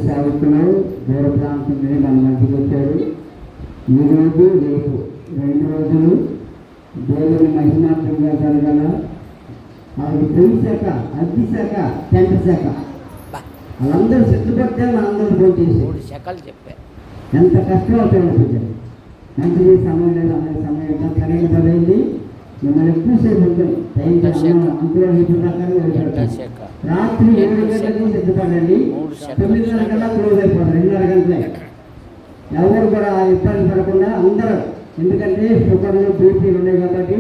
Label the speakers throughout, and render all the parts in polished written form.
Speaker 1: సేవకులు దూర ప్రాంతం మీద మన మధ్యకి వచ్చారు. ఈరోజు రేపు 2 రోజులు దేవుని మహిమాత్రంగా జరగాల. అది పెళ్లి శాఖ, అగ్ని శాఖ, టెంట శాఖ వాళ్ళందరూ సిద్ధపడితే మనందరూ పోటీ చెప్పారు. ఎంత కష్టం అవుతాయో ప్రజలు మంచిది సమయం లేదు, అందరి సమయం సరైన పదైంది. మిమ్మల్ని ఎక్కువసేపు ఉంటుంది టైం అంతలో ఇప్పుడు రాత్రి 7 గంటలకి సిద్ధపడండి. 9:30 కల్లా క్లోజ్ అయిపోతారు. 2:30 గంటలే. ఎవరు కూడా ఇబ్బంది పడకుండా అందరూ, ఎందుకంటే షుగర్లు బీపీలు ఉన్నాయి కాబట్టి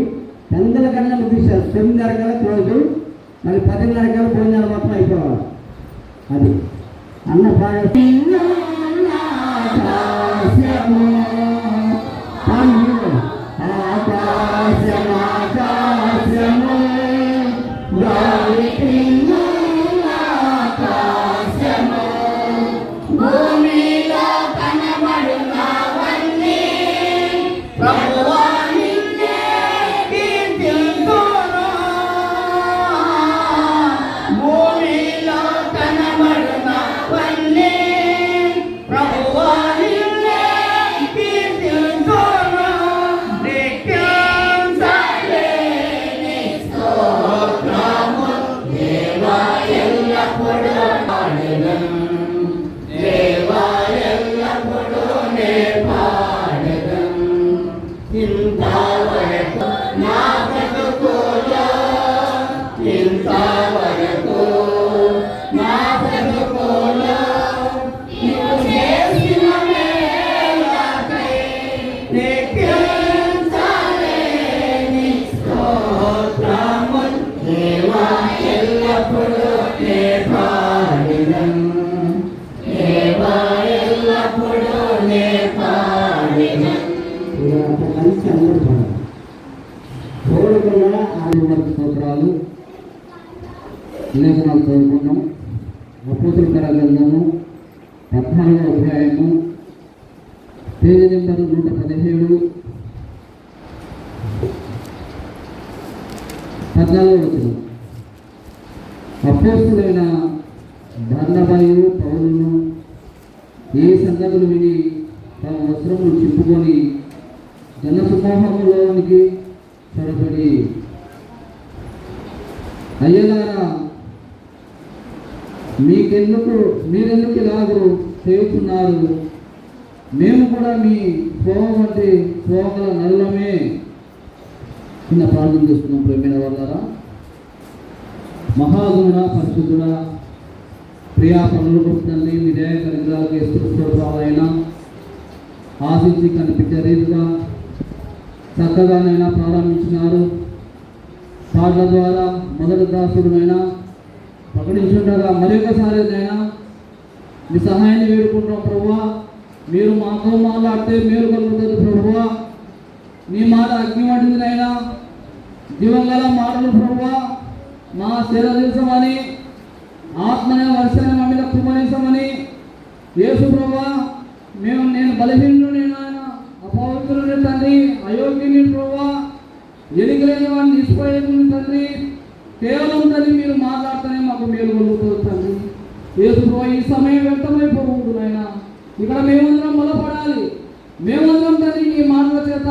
Speaker 1: పెందల కన్నా ముగిస్తారు. 9:30 కల్లా క్లోజ్, మళ్ళీ 10:30 కల్లా భోజనాలు మొత్తం అయిపోవాలి. అది అన్న స్తోత్రాలు లేఖనాలు చదువుకున్నాం. అపోస్తలుల గ్రంథము 14వ అధ్యాయము పేజీ నెంబర్ 117, 14 అపోస్తలులైన బర్నబాయు పౌలును ఏ సంగతులు విని తమ వస్త్రములు చింపుకొని జనసమూహంలోనికి చొరబడి, అయ్యలారా, మీరెందుకు ఇలాగూ చేస్తున్నారు? మేము కూడా మీ త్రోవ వంటి త్రోవగల నరులమే. చిన్న ప్రార్థన చేస్తున్నాం. ప్రేమైన వాళ్ళారా, మహాగుణ పరిశుద్ధుడ, ప్రియా పనులు తండ్రి, మీ దయ కనుగ్రహాలకు యేసుక్రీస్తు ఆశించి కనిపించే రీతిగా చక్కగానైనా ప్రారంభించినారు. పాటల ద్వారా మొదటి దాసుడునైనా ప్రకటించుండగా మరొకసారి అయినా మీ సహాయాన్ని వేడుకుంటాం ప్రభువా. మీరు మాతో మాట్లాడితే మేలు కలుగుతుంది ప్రభువా. నీ మాట అగ్ని వంటిదినైనా జీవంగల మాటలు ప్రభువా. మా శరీరమని ఆత్మనే వర్షాన్ని మా మీద కుమరించమని యేసు ప్రభువా. నేను బలహీనుని, నాయన అపవిత్రుని తండ్రి, అయోగ్యుని ప్రభువా, ఎనికలేని వాడిని నిష్పయోగుని తండ్రి. కేవలం తండ్రి మీరు మాట్లాడితేనే మాకు మేలు కలుగుతుంది తండ్రి. యేసు ప్రభువా, ఈ సమయం వ్యర్థమైపోకూడదు నాయన. ఇక్కడ మేమందరం బలపడాలి. మేమందరం తండ్రి మీ మాటల చేత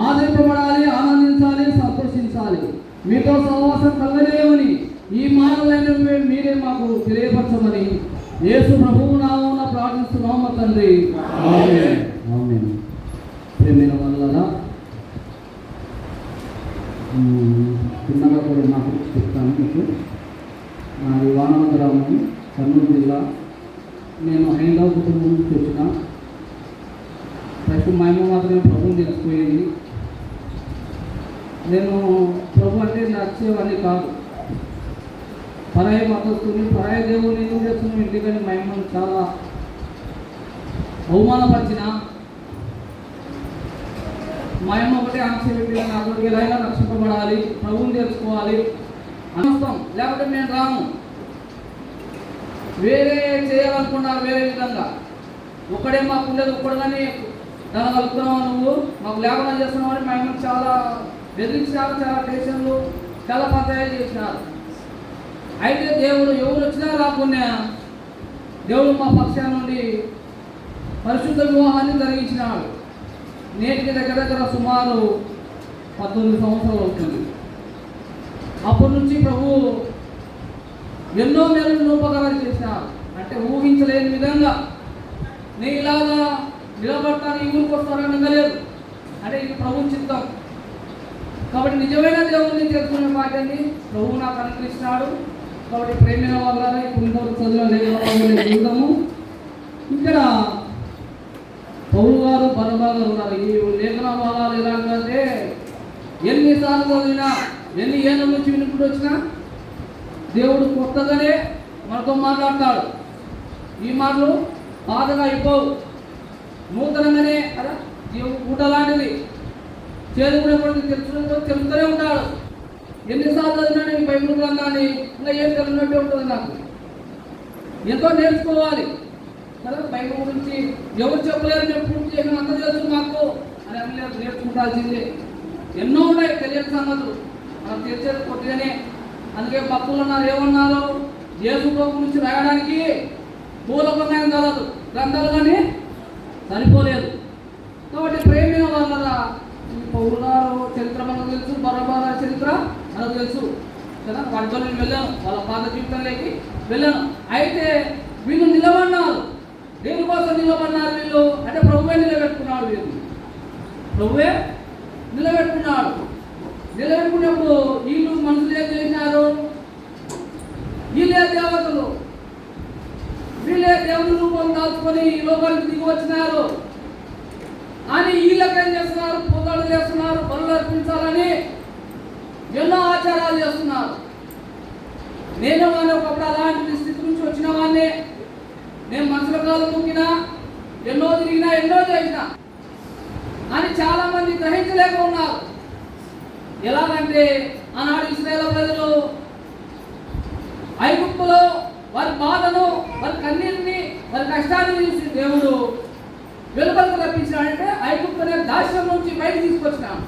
Speaker 1: ఆదరింపబడాలి, ఆనందించాలి, సంతోషించాలి. మీతో సహవాసం కలగలేమని ఈ మాటలైన మీరే మాకు తెలియపరచమని యేసు ప్రభువు నామమున ప్రార్థిస్తున్నాము మా తండ్రి. ఆమేన్. ప్రేమైన వాళ్ళారా, చిన్నగా కూడా నాకు చెప్తాను మీకు. నాది వానవ గ్రామం, కర్నూలు జిల్లా. నేను హైందవ కుటుంబం నుంచి వచ్చిన. ఫస్ట్ మా అమ్మ మాత్రమే ప్రభుని తెలిసిపోయేది. నేను ప్రభు అంటే నచ్చేవన్నీ కాదు. పరాయి మతస్తుని, పరాయి దేవుని ఎందుకు చేస్తున్నాం ఇంటికని మా అమ్మను చాలా అవమానపరిచిన. మా అమ్మ ఒకటే ఆంక్ష పెట్టి నాకు ఎలాగైనా రక్షింపబడాలి, ప్రభుని తెలుసుకోవాలి అనవసరం, లేకపోతే నేను రాను. వేరే చేయాలనుకున్నారు వేరే విధంగా. ఒక్కడే మాకు ఉండేది ఒక్కడగానే దాన్ని కలుపుతున్నావు నువ్వు, మాకు లేకుండా చేస్తున్నావు అని మా అమ్మకి చాలా బెదిరించినారు. చాలా టెన్షన్లు, చాలా పంచాయతీ చేసినారు. అయితే దేవుడు ఎవరు వచ్చినా రాకుండా దేవుడు మా పక్షాల నుండి పరిశుద్ధ వివాహాన్ని జరిగించినాడు. నేటికి దగ్గర సుమారు 19 సంవత్సరాలు అవుతుంది. అప్పటి నుంచి ప్రభు ఎన్నో మేలు ఉపకారాలు చేసినారు. అంటే ఊహించలేని విధంగా నేను ఇలాగా నిలబడతాను, ఈ ఊరికి వస్తానని అనలేదు. అంటే ఇది ప్రభు చిత్తం. కాబట్టి నిజమైన దేవుడిని తెలుసుకునే వాటిని ప్రభు నాకు అనుగ్రహించినాడు. కాబట్టి ప్రేమైన వాళ్ళ ఇప్పుడు చదువుదాము. ఇక్కడ పౌలు గారు, బర్నబా గారు ఉన్నారు. ఈ లేఖన భాగాలు ఎలాగంటే ఎన్నిసార్లు చదివినా, ఎన్ని ఏళ్ళ నుంచి వినుకుంటూ వచ్చినా దేవుడు కొత్తగానే మనతో మాట్లాడతాడు. ఈ మాటలు బాధగా అయిపోవు, నూతనంగానే అలా దేవుడు ఊట లాంటిది. చేరుకునేప్పటికీ తెలుస్తూనే ఉంటాడు. ఎన్నిసార్లు చదివినా ఈ బైబిల్ గ్రంథాన్ని ఇంకా ఏం తెలియనట్టే ఉంటుంది. నాకు ఎంతో నేర్చుకోవాలి కదా బైబిల్ గురించి. ఎవరు చెప్పలేరు, నేను పూర్తి చేయడం అంత తెలుసు మాకు అని అనలేదు. నేర్చుకుంటాల్సిందే. ఎన్నో ఉన్నాయి తెలియని సంగతులు, మనం తెలిసేది కొద్దిగానే. అందుకే భక్తులు ఉన్నారు, ఏమన్నారు, యేసు ప్రభు గురించి రాయడానికి పూలకొన్నాయని చదవదు, గ్రంథాలు కానీ సరిపోలేదు. కాబట్టి ప్రేమైన వాళ్ళ పౌలు గారు చరిత్ర మనకు తెలుసు, బర్నబా చరిత్ర మనకు తెలుసు కదా. వాటితో నేను వెళ్ళాను, వాళ్ళ పాత జీవితంలోకి వెళ్ళాను. అయితే వీళ్ళు నిలబడినారు. దేని కోసం నిలబడినారు వీళ్ళు అంటే ప్రభువే నిలబెట్టుకున్నాడు. వీళ్ళు ప్రభువే నిలబెట్టుకున్నాడు. నిలబెట్టుకున్నప్పుడు వీళ్ళు మనుషులు ఏం చేసినారు? వీళ్ళే దేవతలు, వీళ్ళే దేవుని రూపం దాచుకొని ఈ లోకానికి దిగి వచ్చినారు అని వీళ్ళకి ఏం చేస్తున్నారు? పూజలు చేస్తున్నారు, బలులు అర్పించాలని ఎన్నో ఆచారాలు చేస్తున్నారు. నేను కానీ ఒకప్పుడు అలాంటి స్థితి నుంచి వచ్చిన వాడిని. నేను మనుషుల కాలు ముక్కినా, ఎన్నో తిరిగినా, ఎన్నో చేసినా అని చాలా మంది గ్రహించలేక ఉన్నారు. ఎలాగంటే ఆనాడు ఇశ్రాయేలు ప్రజలు ఐగుప్తులో వారి బాధను, వారి కన్నీటిని, వారి కష్టాన్ని చూసి దేవుడు వెలుపలకు రప్పించినాడంటే ఐగుప్తు అనే దాస్యం నుంచి బయట తీసుకొచ్చినాడు.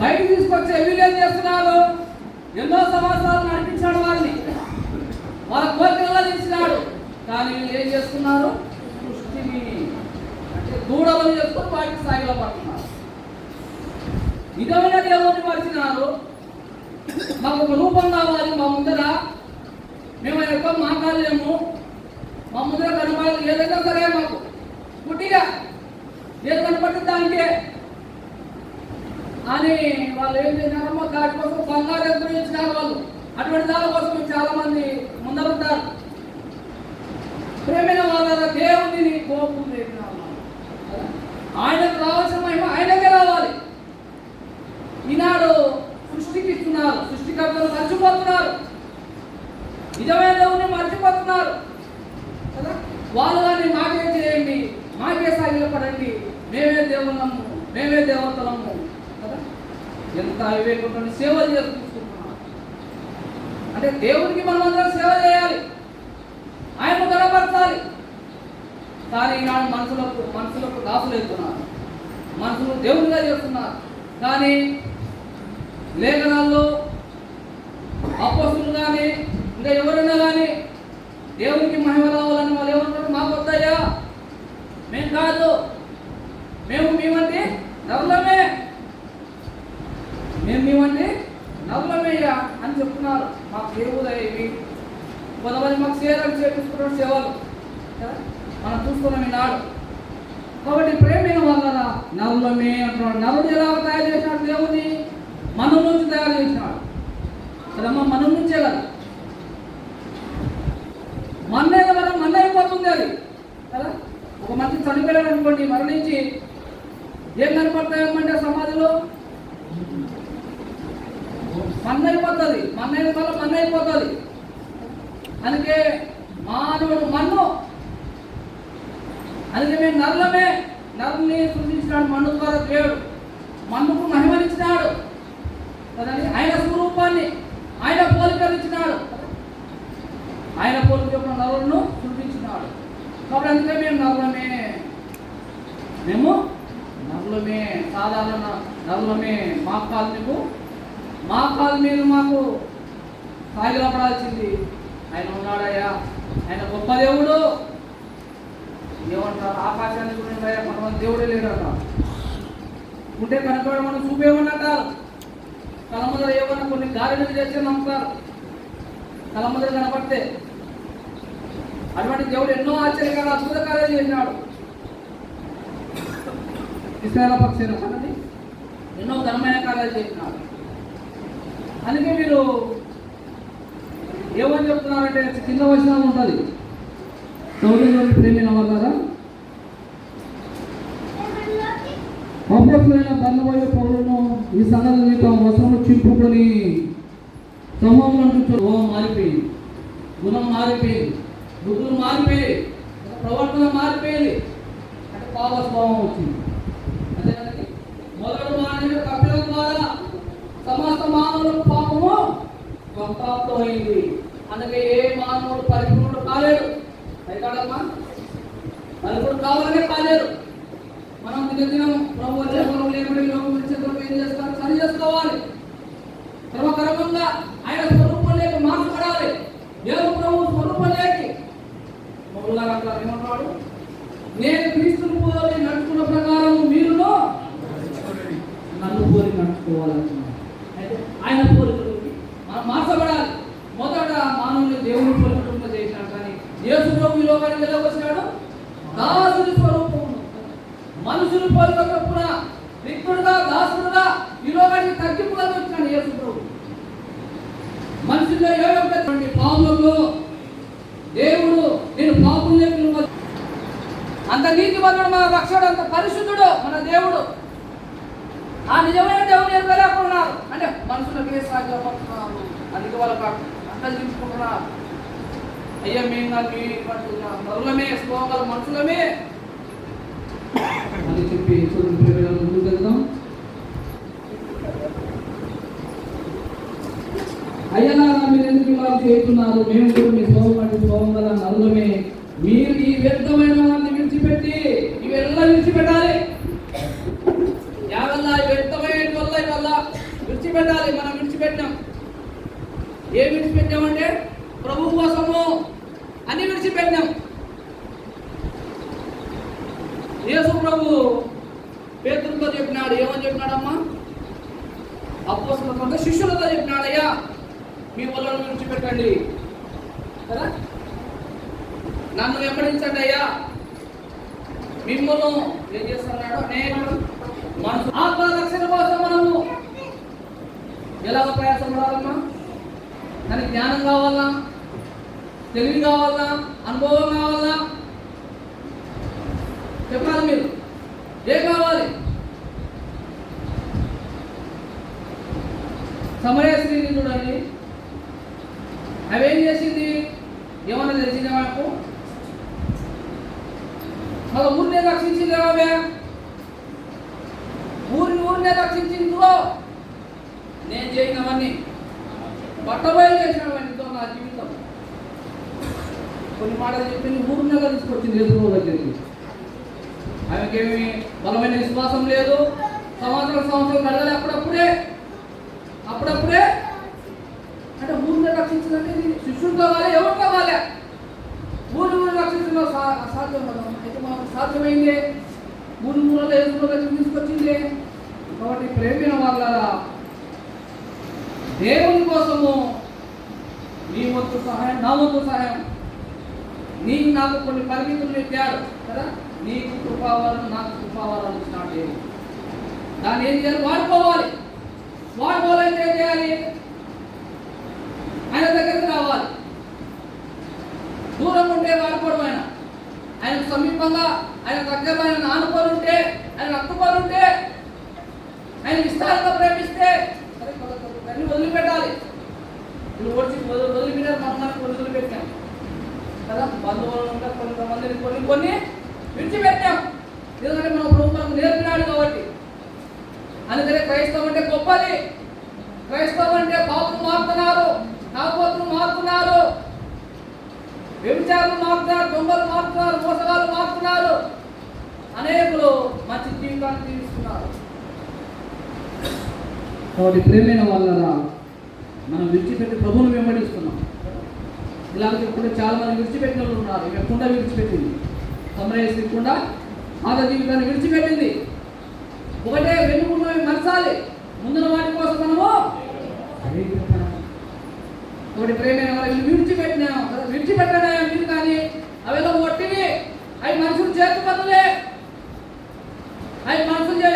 Speaker 2: బయటికి తీసుకొచ్చే వీళ్ళు ఏం చేస్తున్నారు? ఎన్నో సంవత్సరాలు నడిపించాడు వారిని, వాళ్ళ కోరికల్లో తీసినాడు. కానీ వీళ్ళు ఏం చేస్తున్నారు? సృష్టిని అంటే దూడలను చేసుకొని వాటికి సాగిలో పడుతున్నారు. నిజమైన దేవుని మర్చినారు. మాకు ఒక రూపం కావాలి, మా ముందర మేము ఎక్కువ మాట్లాడలేము, మా ముందర కనపడాలి, ఏదైనా సరే మాకు పుట్టిగా ఏది కనపడుతుంది దానికే అని వాళ్ళు ఏం చేసినారో దాని కోసం బంగారు ఎదురు ఇచ్చినారు వాళ్ళు. అటువంటి దాని కోసం చాలా మంది ముందరుంటారు. ప్రేమైన వాళ్ళ దేవుడిని కోపం ఆయనకు రావాల్సిన మహిమ ఆయనకే రావాలి. ఈనాడు సృష్టికి ఇస్తున్నారు, సృష్టికర్తలు మర్చిపోతున్నారు, నిజమైన దేవుని మర్చిపోతున్నారు కదా. వాళ్ళు కానీ మాకే చేయండి, మాకే సాగిలపడండి, మేమే దేవుళ్ళము, మేమే దేవతలము కదా. ఎంత వివేకంతో సేవ చేసుకుంటున్నారు. అంటే దేవునికి మనం అందరం సేవ చేయాలి, ఆయనను గణపరచాలి. కానీ ఈనాడు మనుషులకు దాసులు ఎత్తున్నారు, మనుషులు దేవునిగా చేస్తున్నారు. కానీ లేఖనాల్లో అపోస్తులు కానీ ఇంకా ఎవరైనా కానీ దేవునికి మహిమ రావాలని వాళ్ళు ఏమంటారు? మాకు వద్దయ్యా, మేము కాదు, మేమంటే నరులమే, మేమంటే నరులమేయ్యా అని చెప్తున్నారు. మాకు దేవుదయ్యి కొంతమంది మాకు సేవలు చేపిస్తున్నారు, సేవలు మనం చూస్తున్నాం ఈనాడు. కాబట్టి ప్రేమైన వాళ్ళ నరులమే అంటున్నాడు. నరుడు ఎలా తయారు చేసినాడు? దేవుని మనం నుంచి తయారు చేసినాడు కదమ్మా, మనం నుంచే కదా. మన్నే కదా, మన్న అయిపోతుంది అది కదా. ఒక మనిషి చనిపోయాడు అనుకోండి, మరణించి ఏం కనపడతాయమ్మంటే సమాధిలో మన్న అయిపోతుంది, మన్న వల్ల మన్న అయిపోతుంది. అందుకే మానవుడు మన్ను, అందుకే మేము నరులమే. నరుని సృష్టించినాడు మన్ను ద్వారా దేవుడు, మన్నుకు మహిమనిచ్చినాడు కదండి. ఆయన స్వరూపాన్ని, ఆయన పోలికలు ఇచ్చినాడు, ఆయన పోలిక నరులను సృష్టించినాడు. కాబట్టి అందుకే మేము నరులమే, మేము నరులమే, సాధారణ నరులమే. మా కాలు మీరు మాకు సాగిలపడాల్సింది. ఆయన ఉన్నాడయ్యా, ఆయన గొప్ప దేవుడు. ఏమంటారు? ఆకాశాన్ని చూడండి, కొంతమంది దేవుడే లేడట, ఉంటే కనుక మనం చూపేమన్నట్టారు. కళ్ళ ముందర ఏమన్నా కొన్ని గారెలు చేస్తే నమ్ముతారు, కళ్ళ ముందర కనపడితే. అటువంటి దేవుడు ఎన్నో ఆశ్చర్యకాలు అద్భుత కార్యాలు చేసినాడు. ఇస్రాయేల్ పక్షాన కదండి ఎన్నో ఘనమైన కార్యాలు చేసినాడు. అందుకే మీరు ఏమని చెప్తున్నారంటే కింద వచనం ఉంటుంది, సౌర్యంలోని ప్రేమైన వాళ్ళారా, అపోస్తులైన బర్నబాయు పౌలును ఈ సంగతి నిమిత్తం వస్త్రము చింపుకొని సమూహంలో మారిపోయింది, గుణం మారిపోయింది, బుద్ధులు మారిపోయి, ప్రవర్తన మారిపోయింది. అంటే పాప స్వభావం వచ్చింది. అదే కదండి, మొదటి మానవుడు కపిలం ద్వారా సమస్త మానవులకు పాపము సంప్రాప్తమైంది. అందుకే ఏ మానవుడు పరిపూర్ణుడు కాలేడు. అయికాడమ్మా, పరిపూర్ణుడు కావాలనే కాలేరు. మనం దినం ప్రభు లేకుండా లోకం ఏం చేస్తారు? సరి చేసుకోవాలి. క్రమక్రమంగా ఆయన స్వరూపం లేక మార్చబడాలి. దేవుడు ప్రభు స్వరూపం లేకి మొదలుగా ఏమంటున్నాడు? నేను క్రీస్తుని పోలి నడుచుకున్న ప్రకారం మీరును నన్ను పోలి నడుచుకోవాలంటున్నాడు. అయితే ఆయన పోలికలోకి మనం మార్చబడాలి. మొదట మానవుని దేవుని పోలికలుగా చేసినాడు. కానీ యేసు ప్రభు ఈ లోకానికి ఎలా వచ్చినాడు? దాసుని స్వరూపం, మనుషులు పోలిక చొప్పున రిక్తుడుగా, దాసుడుగా ఈ లోకానికి తగ్గింపుగా వచ్చినాడు యేసు ప్రభు. మనుషుల్లో ఏటువంటి పాపంలో దేవుడు నేను పాపం లేకుండా అంత నీతిమంతుడు, మన రక్షకుడు, అంత పరిశుద్ధుడు మన దేవుడు. ఆ నిజమైన దేవుడు ఏం లేకున్నారు అంటే మనుషులకే సాధ్యపడుతున్నారు. అందుకే వాళ్ళకి అర్థం తీసుకుంటున్నారు. అయ్యా మేము నరులమే, స్వగల మనుషులమే అని చెప్పి ముందుకు వెళ్దాం. అయ్యలారా మీరు ఎందుకు ఇలా చేస్తున్నారు? మేము కూడా మీ స్వభావం గల నరులమే. మీరు ఈ వ్యర్థమైన వారిని విడిచిపెట్టి ఇవెల్లా విడిచిపెట్టాలి. యావల్లా వ్యర్థమైన వల్ల విడిచిపెట్టాలి. మనం విడిచిపెట్టాం. ఏం విడిచిపెట్టామంటే ప్రభు కోసము అన్ని విడిచిపెట్టాం. యేసు ప్రభు పేతురుతో చెప్పినాడు. ఏమని చెప్పినాడమ్మా? అపోస్తలులతో శిష్యులతో చెప్పినాడు, అయ్యా మీ వల్లను విడిచిపెట్టండి కదా, నన్ను వెంబడించండి అయ్యా, మిమ్మల్ని ఏం చేస్తున్నాడు అనేక మనసు ఆత్మ రక్షణ కోసం మనము ఎలాగ ప్రయాసపడాలమ్మా? దానికి జ్ఞానం కావాలా, తెలివి కావాలా, అనుభవం కావాలా? చెప్పాలి మీరు. ఏ కావాలి? సమరయ స్త్రీని చూడండి, అవేం చేసింది? ఏమన్నా తెలిసింది మనకు? మన ఊరినే రక్షించింది. ఆమె ఊరినే రక్షించిందో నేను చేయనవన్నీ పట్టబయలు చేసినవన్నీతో నా జీవితం. కొన్ని మాటలు చెప్పింది, ఊరినే తీసుకొచ్చింది ఎదురు దగ్గరికి. ఆమెకేమి బలమైన విశ్వాసం లేదు. సంవత్సరం గడవాలి. అప్పుడప్పుడే అంటే ఊరిని రక్షించాలంటే శిష్యులు కావాలి, ఎవరు కావాలి? ఊరిని రక్షించడం అసాధ్యం కదా. అయితే మాకు సాధ్యమైంది. ఊరిలో ఎదురు తీసుకొచ్చింది. కాబట్టి ప్రేమైన వాళ్ళ దేవుని కోసము నీ వంతు సహాయం, నా వంతు సహాయం. నీకు నాకు కొన్ని పరిమితులు పెట్టాడు కదా. నీకు కృపావాలను, నాకు కృపావాలను ఇచ్చినాడు. దాన్ని ఏం చేయాలి? వాడుకోవాలంటే ఏం చేయాలి? ఆయన దగ్గరికి రావాలి. దూరం ఉంటే వాడుకోవడం, ఆయన సమీపంగా, ఆయన దగ్గరలో ఆయన ఆనుకొని ఉంటే, ఆయన హత్తుకొని ఉంటే, ఆయన విస్తారంగా ప్రేమిస్తే అన్ని వదిలిపెట్టాలి. ఇప్పుడు వదిలిపెట్టారు, మనకు వదిలిపెట్టాం కదా. బంధువులు ఉంటారు, కొంతమందిని కొన్ని విడిచిపెట్టాం. ఎందుకంటే మన ప్రభుత్వం నేర్పినాడు కాబట్టి. అందుకనే క్రైస్తవం అంటే గొప్పది. క్రైస్తవం అంటే పాపలు మారుతున్నారు, తాగుబోతులు మారుతున్నారు, వ్యభిచారులు మారుతున్నారు, దొంగలు మారుతున్నారు, మోసగాళ్ళు మారుతున్నారు, అనేకులు మంచి జీవితాన్ని జీవిస్తున్నారు. కాబట్టి ప్రేమైన వాళ్ళ మనం విడిచిపెట్టి ప్రభువును వెంబడిస్తున్నాం. ఇలాగ ఇప్పుడు చాలా మంది విడిచిపెట్టిన వాళ్ళు ఉన్నారు. ఇక కుండ విడిచిపెట్టింది, సమరయ కుండ ఆద జీవితాన్ని విడిచిపెట్టింది. ఒకటే వెన్నుకున్నవి మరచాలి, ముందున్న వాటి కోసం మనము ఒకటి ప్రేమైన వాళ్ళని విడిచిపెట్టినా మీరు కానీ అవేదో ఒట్టివి, అవి మనుషులు చేతి పనులే, అవి మనుషులు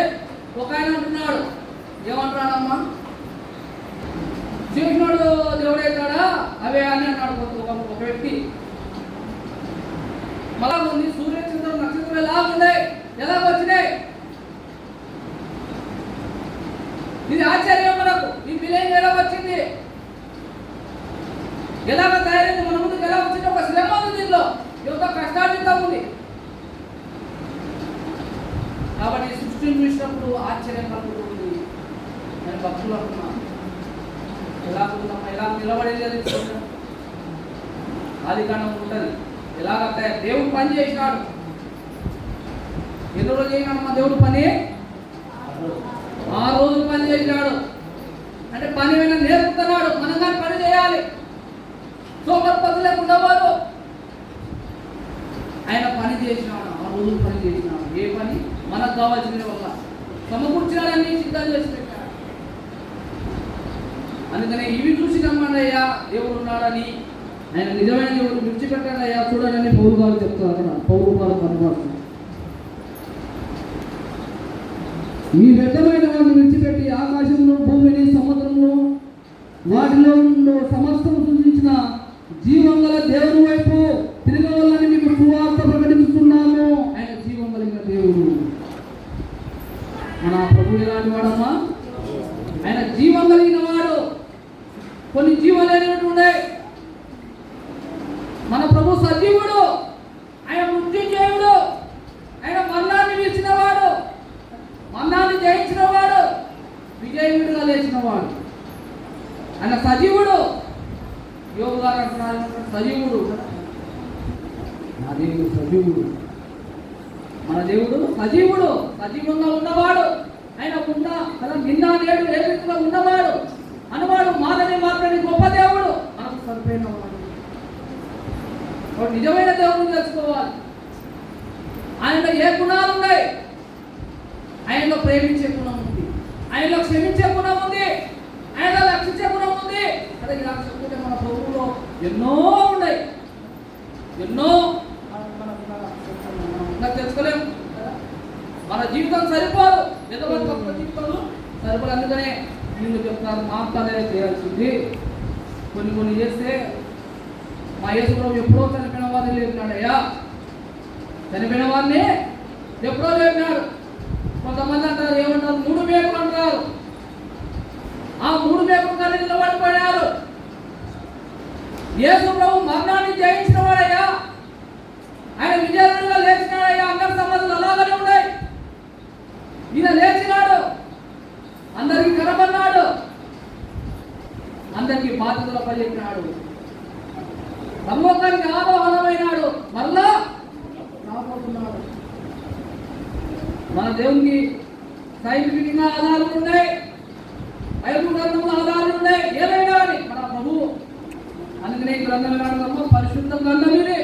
Speaker 2: ఒక ఆయన అంటున్నాడు, ఏమంటున్నాడమ్మా? చేసినాడు దేవుడైతాడా అవే అని అన్నాడు ఒక వ్యక్తి. మళ్ళా ఉంది సూర్యచంద్రుడు నక్షత్రం ఎలా ఉన్నాయి, ఎలా వచ్చినాయి? ఇది ఆశ్చర్యం మనకు. ఈ విలేజ్ ఎలా వచ్చింది, ఎలాగ తయారైంది, మన ముందుకు ఎలా వచ్చింది? ఒక శ్రమ ఉంది దీనిలో, ఎంతో కష్టార్జితం ఉంది. కాబట్టి సృష్టిని చూసినప్పుడు ఆశ్చర్యం కలుగుతుంది. నేను భక్తులు అంటున్నాను, ఎలా నిలబడేది ఆది కాండం ఉంటుంది. ఎలాగ దేవుడు పని చేసినాడు. ఎన్ని రోజులు చేసినాడు మా దేవుడు పని? 6 రోజులు పని చేసినాడు. అంటే పని అయినా నేర్పుతున్నాడు. మనం కానీ పని చేయాలి. సోమర్పతి లేకుండా వారు ఆయన పని చేసినాడు. 6 రోజులు పని చేసినాడు. ఏ పని? మనకు కావాల్సిన వల్ల సమకూర్చాలని సిద్ధం చేసి పెట్టాడు. అందుకనే ఇవి చూసి నమ్మడయ్యా దేవుడు ఉన్నాడని, ఆయన నిజమైన దేవుడు విడిచిపెట్టాడయ్యా చూడాలని పౌరు గారు చెప్తారు. అక్కడ పౌరు గారు కనబడుతుంది. ఈ వ్యర్థమైన వారిని విడిచిపెట్టి ఆకాశంలో, భూమిని, సముద్రంలో, వాటిలో సమస్తం సృష్టించిన జీవం గల దేవుని వైపు తిరగవాలని మీకు సువార్త ప్రకటిస్తున్నాము. ఆయన జీవం కలిగిన దేవుడు. మన ప్రభు ఎలాంటి వాడమ్మా? ఆయన జీవం కలిగిన వాడు. కొన్ని జీవం లేనట్టుండే. మన ప్రభు సజీవుడు, ఆయన మృత్యుంజయుడు, ఆయన మరణాన్ని విడిచినవాడు, మరణాన్ని జయించినవాడు, విజయుడిగా లేచినవాడు. ఆయన సజీవుడు. యోగు గారు అంటున్నారు సజీవుడు. నా దేవుడు సజీవుడు. మన దేవుడు సజీవుడు, సజీవంగా ఉన్నవాడు. ఆయన ఉన్న కదా నిన్న నేడు ఏ రీతిగా ఉన్నవాడు అన్నవాడు మాదని మాత్రమే గొప్ప దేవుడు మనకు సరిపోయిన వాడు. నిజమైన దేవుడిని తెలుసుకోవాలి. ఆయనలో ఏ గుణాలు ఉన్నాయి? ఆయనలో ప్రేమించే గుణం ఉంది, ఆయనలో క్షమించే గుణం ఉంది, ఆయనలో రక్షించే గుణం ఉంది. అదే ఇలా చెప్పుకుంటే మన ప్రభువులో ఎన్నో ఉన్నాయి, ఎన్నో మనం తెలుసుకోలేము. మన జీవితం సరిపోదు, ఎంతమంది గొప్ప జీవితంలో సరిపోదు. అందుకనే నేను చెప్తాను, మాత్రమే చేయాల్సింది. కొన్ని చేస్తే మా యేసుప్రభు ఎప్పుడో చనిపోయిన వారిని లేపినాడయ్యా, చనిపోయిన వారిని ఎప్పుడో లేపినాడు. కొంతమంది అంటారు, ఏమంటారు, 3 మేకులు అంటారు. ఆ 3 మేకులు కానీ నిలబడిపోయారు. యేసుప్రభు మరణాన్ని జయించిన వాడయ్యా, ఆయన విజయనగరంగా లేచినాడయ్యా. అందరి సమాధులు అలాగనే ఉన్నాయి. ఈయన లేచినాడు, అందరికి కనబడినాడు, అందరికి బాధ్యతలు అప్పచెప్పినాడు, పరలోకానికి ఆరోహణమైనాడు, మళ్ళా రాబోతున్నాడు. మన దేవునికి సైంటిఫిక్ ఆధారాలు ఉన్నాయి, బైబిల్ గ్రంథంలో ఆధారాలు ఉన్నాయి, ఏదైనా కానీ మన ప్రభువు. అందుకనే ఈ గ్రంథం పరిశుద్ధ గ్రంథం ఇది.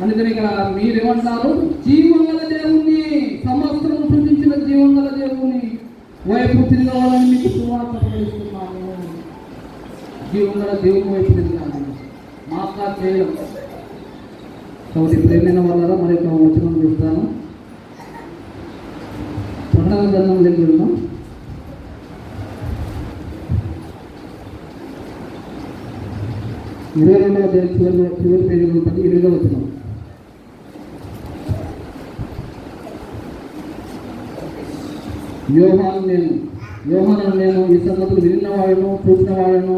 Speaker 2: అందుకని ఇక్కడ మీరేమంటారు, జీవంగల దేవుణ్ణి, సమస్తం సృష్టించిన జీవంగల దేవుని వైపు తిరగవాలని మీకు సువార్త ప్రకటిస్తున్నాను. జీవంగల దేవుని వైపు తిరిగాను, మాకా చేయడం. కాబట్టి ప్రేమైన వాళ్ళ మరి ఒక వచనం చూస్తాను. ప్రకటన గ్రంథం దగ్గర ఉన్నాం. 22వ అధ్యాయం చివరి పేజీలో ఉంటుంది. 8వ వచనం. యోహాను నేను ఈ సంగతులు విన్నవాడను, చూసిన వాడను.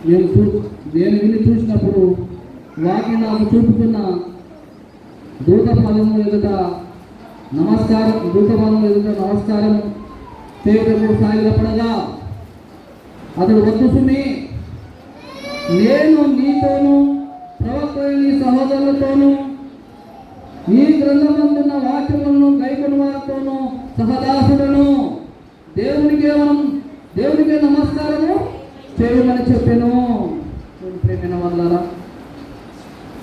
Speaker 2: నేను విని చూసినప్పుడు వాకి నాకు చూపుతున్న దూత పదము ఎదుట నమస్కారం చేయటకు సాగిలపడగా అతడు వద్దు సుమి, నేను నీతోనూ ప్రవక్త నీ సహోదరులతోనూ ఈ గ్రంథమందున్న వాక్యములను గైకొని వారితోనూ సహదాసుడను, దేవునికే నమస్కారము చేయమని చెప్పాను. ప్రేమైన వాళ్ళారా,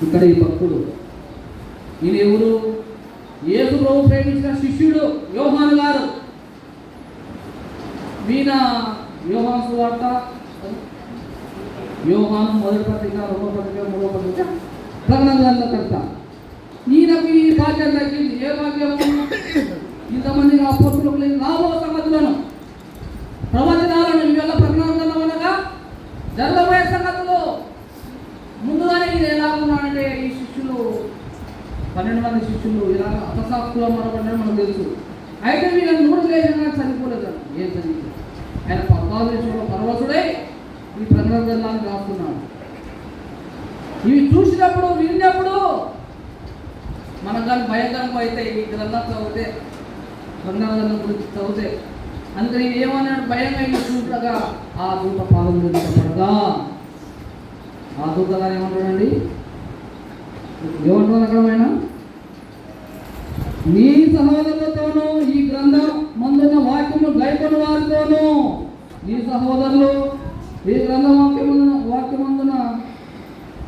Speaker 2: ఇక్కడ ఈ భక్తుడు, ఈయన ఎవరు? యేసు ప్రభు ప్రేమించిన శిష్యుడు యోహాను గారు. ఈయన యోహాను సువార్త, యోహాను మొదటి పత్రిక, 2వ పత్రిక, 3వ పత్రిక, ప్రకటన గ్రంథకర్త. ఈయనకు ఈ భాగ్యం తగ్గింది. ఏ భాగ్యము? ఇంతమంది అపోస్తులకు రాబో సంగతులను, ప్రవచనాలను, ఇవల్ల ప్రకటన గ్రంథం అనగా జరగబోయే సంగతులు ముందుగానే ఈయన ఎలా ఉన్నాడంటే, ఈ శిష్యులు 12 మంది శిష్యులు ఇలా అపసాక్షులు మరొకటి మనకు తెలుసు. అయితే వీళ్ళని 3 లేచినా చనిపోలేదు. ఏం చదివి ఆయన పరమాదేశంలో పరవశుడై ఈ ప్రకటన గ్రంథాన్ని రాస్తున్నాడు. ఇవి చూసినప్పుడు, విన్నప్పుడు మనకు కానీ భయంకరంగా అయితే ఈ గ్రంథం చదివితే, ప్రకటన గ్రంథం గురించి చదివితే. అందుకని ఏమన్నాడు, భయంగా ఈ చూడగా ఆ దూత పాదం పడగా, ఆ దూత గారు ఏమంటాడండి, ఏమంటున్నారు అక్కడ ఆయన, నీ సహోదరులతోనూ ఈ గ్రంథం మందున్న వాక్యము గైకొని వారితోనూ, నీ సహోదరులు ఈ వాక్యమందున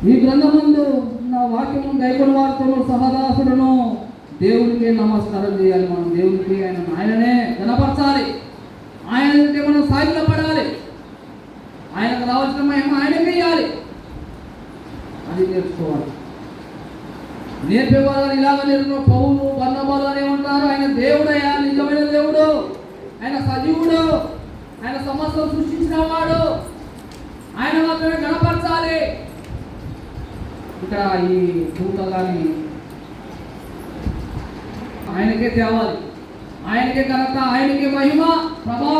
Speaker 2: ఈ గ్రంథమందు నా వాక్యము గైకొని వారితోనూ సహదాసులను దేవునికి నమస్కారం చేయాలి. మనం దేవునికి ఆయననే కనపరచాలి, ఆయనకి మనం సాగిలపడాలి, ఆయనకు రావాల్సిన మహిమ ఆయనకి ఇవ్వాలి. అది నేర్చుకోవాలి. నేర్పేవారు ఇలాగ నేర్పిన పౌలు బర్నబాలు అని ఏమంటారు, ఆయన దేవుడయ్యా, నిజమైన దేవుడు, ఆయన సజీవుడు, ఆయన సమస్తం సృష్టించిన వాడు, ఆయన మాత్రమే గణపరచాలి. ఇక్కడ ఈ దూతగాని ఆయనకే తేవాలి, ఆయనకే ఘనత, ఆయనకే మహిమ, ప్రభావం.